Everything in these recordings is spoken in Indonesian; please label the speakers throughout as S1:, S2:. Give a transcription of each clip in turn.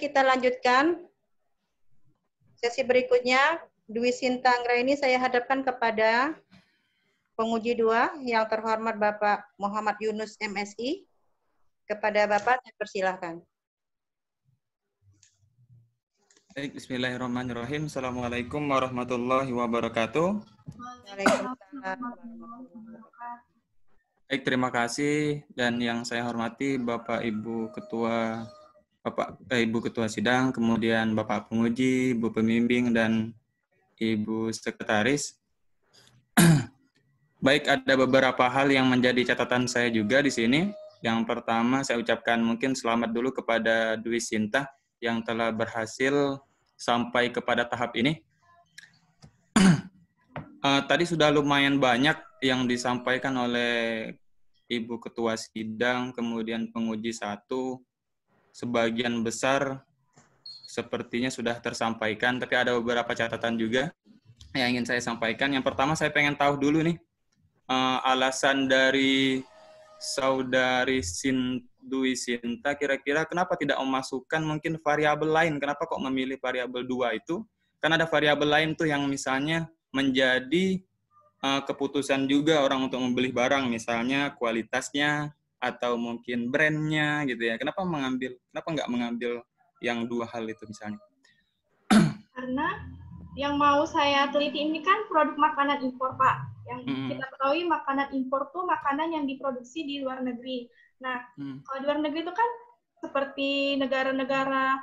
S1: kita lanjutkan. Sesi berikutnya, Dwi Sinta Anggraini saya hadapkan kepada penguji 2 yang terhormat Bapak Muhammad Yunus MSI. Kepada Bapak, saya persilahkan.
S2: Baik, bismillahirrahmanirrahim. Assalamualaikum warahmatullahi wabarakatuh.
S1: Waalaikumsalam.
S2: Baik, terima kasih. Dan yang saya hormati Bapak Ibu Ketua Ibu Ketua Sidang, kemudian Bapak Penguji, Ibu Pembimbing, dan Ibu Sekretaris. Baik, ada beberapa hal yang menjadi catatan saya juga di sini. Yang pertama, saya ucapkan mungkin selamat dulu kepada Dwi Sinta yang telah berhasil sampai kepada tahap ini. Tadi sudah lumayan banyak yang disampaikan oleh Ibu Ketua Sidang, kemudian penguji 1, sebagian besar sepertinya sudah tersampaikan, tapi ada beberapa catatan juga yang ingin saya sampaikan. Yang pertama, saya pengen tahu dulu nih, alasan dari Saudari Dwi Sinta kira-kira kenapa tidak memasukkan mungkin variabel lain, kenapa kok memilih variabel 2 itu? Kan ada variabel lain tuh yang misalnya menjadi keputusan juga orang untuk membeli barang, misalnya kualitasnya atau mungkin brandnya gitu ya. Kenapa nggak mengambil yang 2 hal itu misalnya?
S3: Karena yang mau saya teliti ini kan produk makanan impor, Pak. Yang kita ketahui makanan impor tuh makanan yang diproduksi di luar negeri. Nah, kalau di luar negeri itu kan seperti negara-negara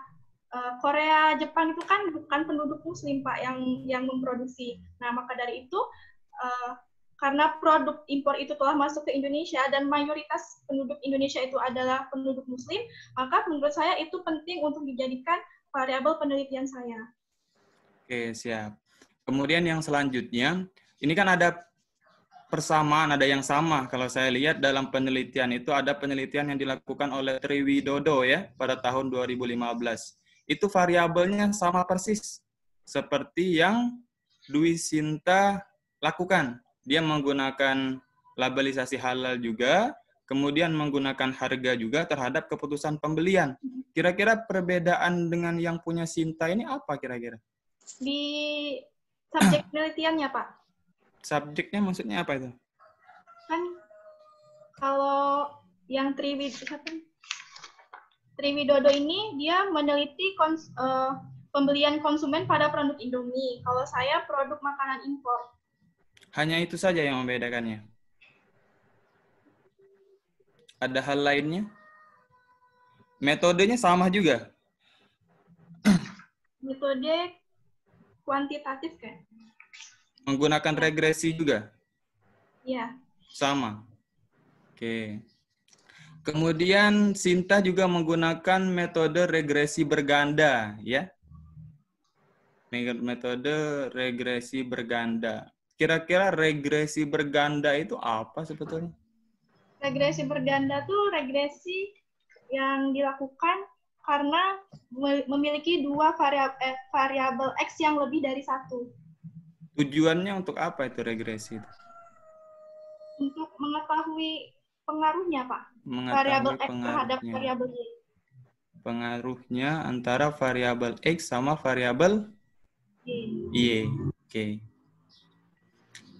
S3: Korea, Jepang itu kan bukan penduduk Muslim, Pak, yang memproduksi. Nah, maka dari itu karena produk impor itu telah masuk ke Indonesia dan mayoritas penduduk Indonesia itu adalah penduduk Muslim, maka menurut saya itu penting untuk dijadikan variabel penelitian saya.
S2: Oke, siap. Kemudian yang selanjutnya, ini kan ada persamaan, ada yang sama. Kalau saya lihat dalam penelitian itu ada penelitian yang dilakukan oleh Triwidodo ya pada tahun 2015. Itu variabelnya sama persis seperti yang Dwi Sinta lakukan. Dia menggunakan labelisasi halal juga, kemudian menggunakan harga juga terhadap keputusan pembelian. Kira-kira perbedaan dengan yang punya Sinta ini apa kira-kira?
S3: Di subjek penelitiannya, Pak.
S2: Subjeknya maksudnya apa itu?
S3: Kan kalau yang Triwidodo ini dia meneliti pembelian konsumen pada produk Indomie. Kalau saya produk makanan impor.
S2: Hanya itu saja yang membedakannya? Ada hal lainnya? Metodenya sama juga?
S3: Metode kuantitatif kan?
S2: Menggunakan regresi juga?
S3: Iya.
S2: Sama. Oke. Kemudian Sinta juga menggunakan metode regresi berganda, ya. Metode regresi berganda. Kira-kira regresi berganda itu apa sebetulnya?
S3: Regresi berganda tuh regresi yang dilakukan karena memiliki 2 variabel X yang lebih dari 1.
S2: Tujuannya untuk apa itu regresi?
S3: Untuk mengetahui pengaruhnya, Pak. Variabel X terhadap variabel Y.
S2: Pengaruhnya antara variabel X sama variabel Y. Oke.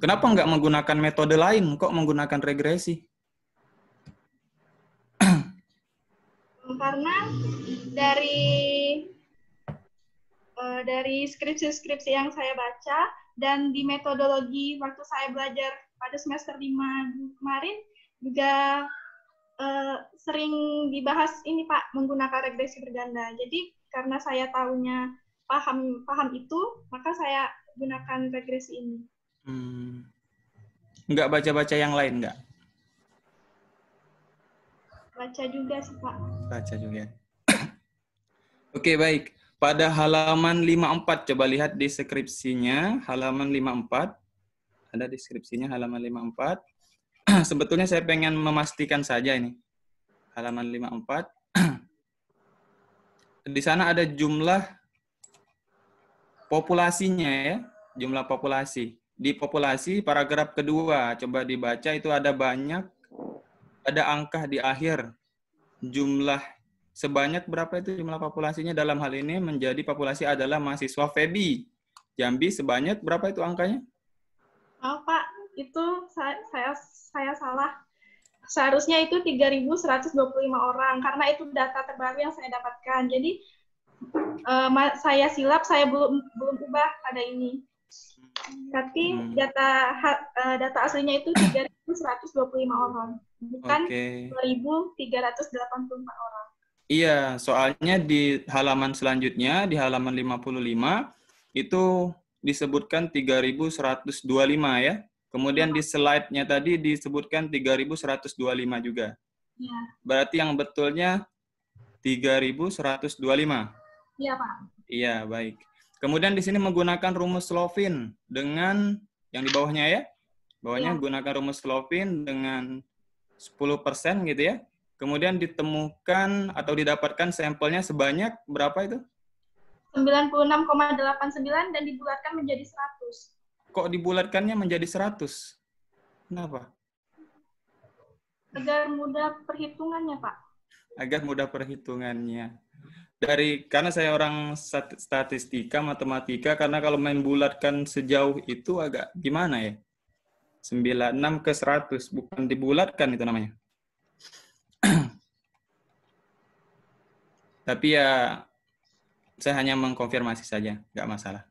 S2: Kenapa nggak menggunakan metode lain? Kok menggunakan regresi?
S3: Karena dari skripsi-skripsi yang saya baca dan di metodologi waktu saya belajar pada semester 5 kemarin juga sering dibahas ini, Pak, menggunakan regresi berganda. Jadi karena saya tahunya paham itu, maka saya gunakan regresi ini.
S2: Nggak baca-baca yang lain, nggak?
S3: Baca juga sih, Pak.
S2: Baca juga. Oke, baik. Pada halaman 54, coba lihat deskripsinya, halaman 54. Ada deskripsinya halaman 54. Sebetulnya saya pengen memastikan saja ini. Halaman 54. Di sana ada jumlah populasinya ya, jumlah populasi. Di populasi paragraf kedua, coba dibaca itu ada banyak, ada angka di akhir. Jumlah sebanyak berapa itu jumlah populasinya dalam hal ini menjadi populasi adalah mahasiswa FEBI Jambi sebanyak berapa itu angkanya?
S3: Oh Pak, itu saya salah. Seharusnya itu 3.125 orang karena itu data terbaru yang saya dapatkan. Jadi saya silap, saya belum ubah pada ini. Tapi data aslinya itu 3.125 orang, bukan 2.384 orang.
S2: Iya, soalnya di halaman selanjutnya, di halaman 55, itu disebutkan 3.125 ya. Kemudian di slide-nya tadi disebutkan 3.125 juga.
S3: Ya.
S2: Berarti yang betulnya 3.125.
S3: Iya, Pak.
S2: Iya, baik. Kemudian di sini menggunakan rumus Slovin dengan yang di bawahnya ya. Bawahnya gunakan rumus Slovin dengan 10% gitu ya. Kemudian ditemukan atau didapatkan sampelnya sebanyak berapa itu?
S3: 96,89 dan dibulatkan menjadi 100.
S2: Kok dibulatkannya menjadi 100? Kenapa?
S3: Agar mudah perhitungannya, Pak.
S2: Agar mudah perhitungannya. Karena saya orang statistika, matematika, karena kalau main bulatkan sejauh itu agak gimana ya? 96 ke 100, bukan dibulatkan itu namanya. Tapi ya, saya hanya mengkonfirmasi saja, nggak masalah.